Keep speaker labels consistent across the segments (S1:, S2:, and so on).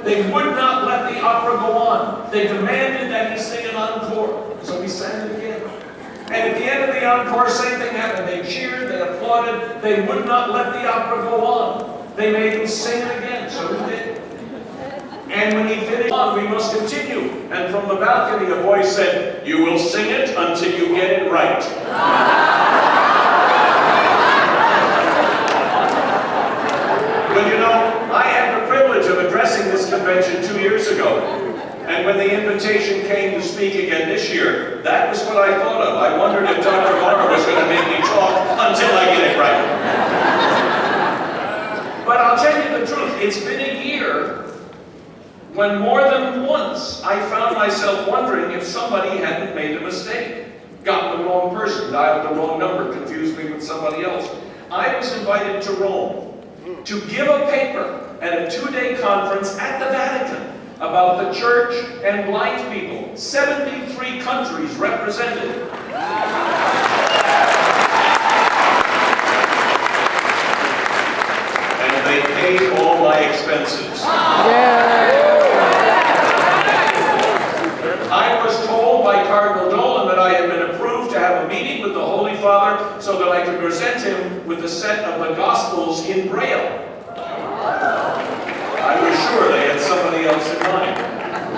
S1: They would not let the opera go on. They demanded that he sing an encore. So he sang it again. And at the end of the encore, same thing happened. They cheered, they applauded. They would not let the opera go on. They made him sing it again. So he did. And when he finished, we must continue. And from the balcony, a voice said, "You will sing it until you get it right." Well, you know, I had the privilege of addressing this convention 2 years ago. And when the invitation came to speak again this year, that was what I thought of. I wondered if Dr. Mara was going to make me talk until I get it right. But I'll tell you the truth, it's been a year when more than once I found myself wondering if somebody hadn't made a mistake, gotten the wrong person, dialed the wrong number, confused me with somebody else. I was invited to Rome to give a paper at a 2-day conference at the Vatican about the church and blind people. 73 countries represented. And they paid all my expenses. I was told by Cardinal Dolan that I had been approved to have a meeting with the Holy Father so that I could present him with a set of the Gospels in Braille. I was sure they had somebody else in mind.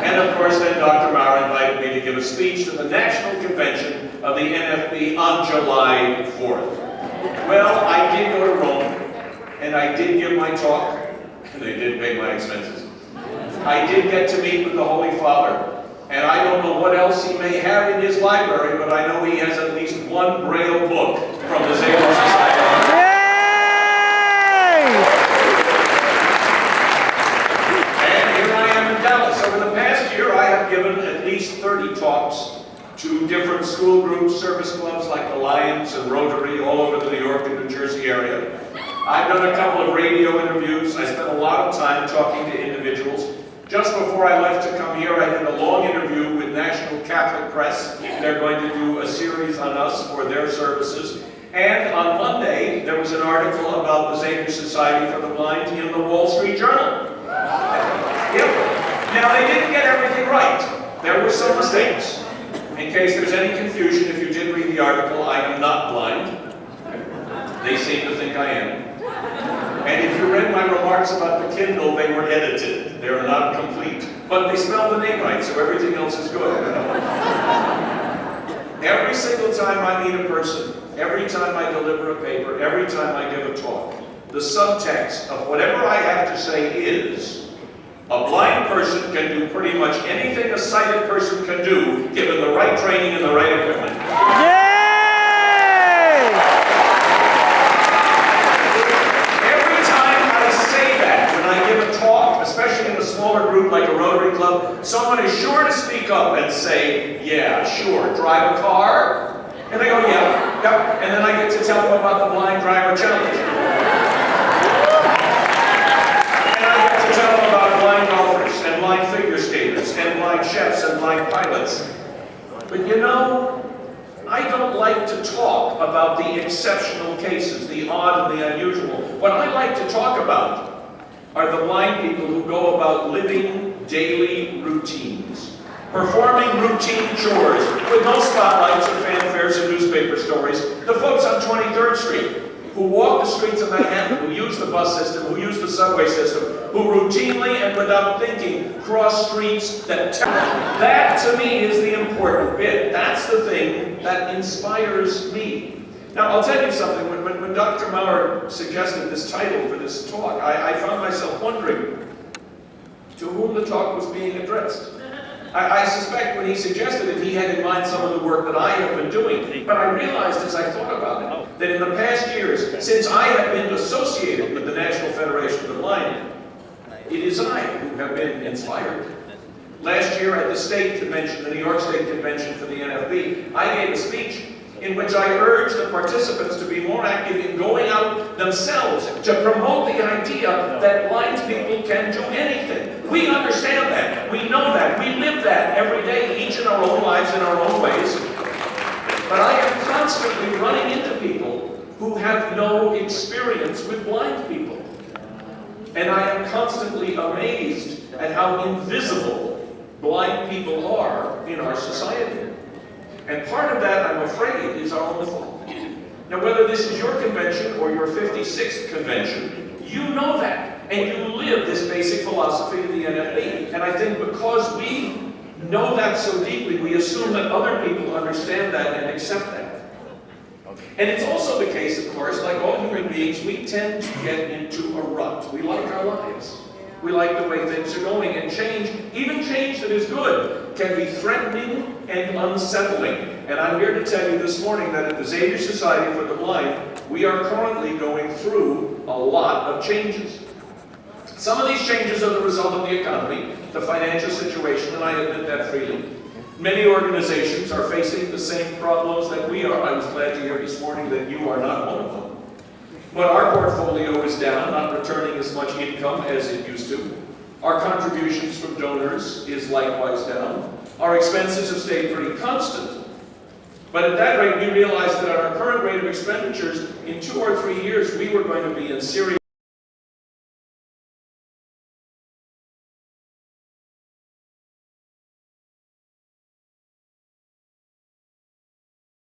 S1: And of course then Dr. Mara invited me to give a speech to the National Convention of the NFB on July 4th. Well, I did go to Rome, and I did give my talk, and they did pay my expenses. I did get to meet with the Holy Father. And I don't know what else he may have in his library, but I know he has at least one Braille book from the Xavier Society. Yay! And here I am in Dallas. Over the past year, I have given at least 30 talks to different school groups, service clubs like the Lions and Rotary all over the New York and New Jersey area. I've done a couple of radio interviews. I spent a lot of time talking to individuals. Just before I left to come here, I did a long interview with National Catholic Press. They're going to do a series on us for their services. And on Monday, there was an article about the Xavier Society for the Blind in the Wall Street Journal. Yep. Now, they didn't get everything right. There were some mistakes. In case there's any confusion, if you did read the article, I am not blind. They seem to think I am. And if you read my remarks about the Kindle, they were edited. They're not complete. But they spelled the name right, so everything else is good. Every single time I meet a person, every time I deliver a paper, every time I give a talk, the subtext of whatever I have to say is, a blind person can do pretty much anything a sighted person can do, given the right training and the right equipment. Yeah! Especially in a smaller group like a Rotary Club, someone is sure to speak up and say, "Yeah, sure, drive a car?" And they go, "Yeah, yep." And then I get to tell them about the Blind Driver Challenge. And I get to tell them about blind golfers and blind figure skaters and blind chefs and blind pilots. But you know, I don't like to talk about the exceptional cases, the odd and the unusual. What I like to talk about are the blind people who go about living daily routines, performing routine chores with no spotlights or fanfares or newspaper stories. The folks on 23rd Street who walk the streets of Manhattan, who use the bus system, who use the subway system, who routinely and without thinking cross streets that to me is the important bit. That's the thing that inspires me. Now, I'll tell you something. When Dr. Maurer suggested this title for this talk, I found myself wondering to whom the talk was being addressed. I suspect when he suggested it, he had in mind some of the work that I have been doing. But I realized as I thought about it, that in the past years, since I have been associated with the National Federation of the Blind, it is I who have been inspired. Last year at the state convention, the New York State Convention for the NFB, I gave a speech in which I urged the participants to be more active in going out themselves to promote the idea that blind people can do anything. We understand that. We know that. We live that every day, each in our own lives, in our own ways. But I am constantly running into people who have no experience with blind people. And I am constantly amazed at how invisible blind people are in our society. And part of that, I'm afraid, is our own fault. Now, whether this is your convention or your 56th convention, you know that, and you live this basic philosophy of the NFB. And I think because we know that so deeply, we assume that other people understand that and accept that. And it's also the case, of course, like all human beings, we tend to get into a rut. We like our lives. We like the way things are going, and change, even change that is good, can be threatening and unsettling. And I'm here to tell you this morning that at the Xavier Society for the Blind, we are currently going through a lot of changes. Some of these changes are the result of the economy, the financial situation, and I admit that freely. Many organizations are facing the same problems that we are. I was glad to hear this morning that you are not one of them. But our portfolio is down, not returning as much income as it used to. Our contributions from donors is likewise down. Our expenses have stayed pretty constant. But at that rate, we realized that at our current rate of expenditures, in 2 or 3 years, we were going to be in serious